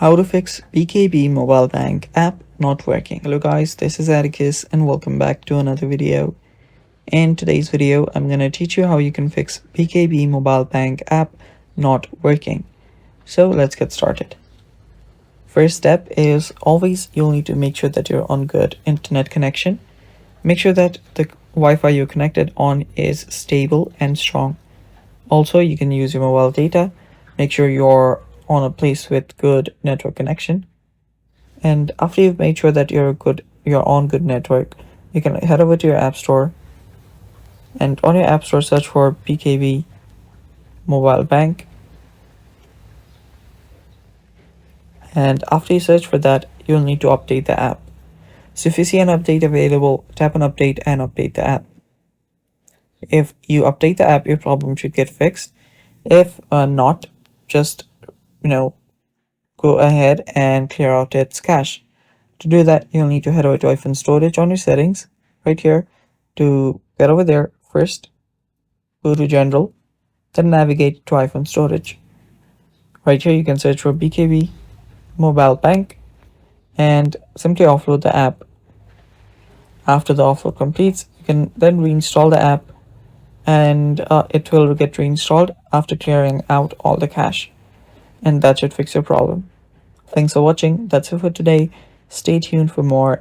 How to fix BKB mobile bank app not working. Hello guys, this is Atticus and welcome back to another video. In today's video, I'm going to teach you how you can fix BKB mobile bank app not working. So let's get started. First step is always you'll need to make sure that you're on good internet connection. Make sure that the Wi-Fi you're connected on is stable and strong. Also, you can use your mobile data. Make sure you're on a place with good network connection. And after you've made sure that you're on good network, you can head over to your app store, and on your app store search for BKB mobile bank. And after you search for that, you'll need to update the app. So if you see an update available, tap on update and update the app. If you update the app, your problem should get fixed. If not, just go ahead and clear out its cache. To do that, you'll need to head over to iPhone storage on your settings right here. To get over there, first go to general, then navigate to iPhone storage. Right here you can search for BKB mobile bank and simply offload the app. After the offload completes, you can then reinstall the app, and it will get reinstalled after clearing out all the cache, and that should fix your problem. Thanks for watching. That's it for today. Stay tuned for more.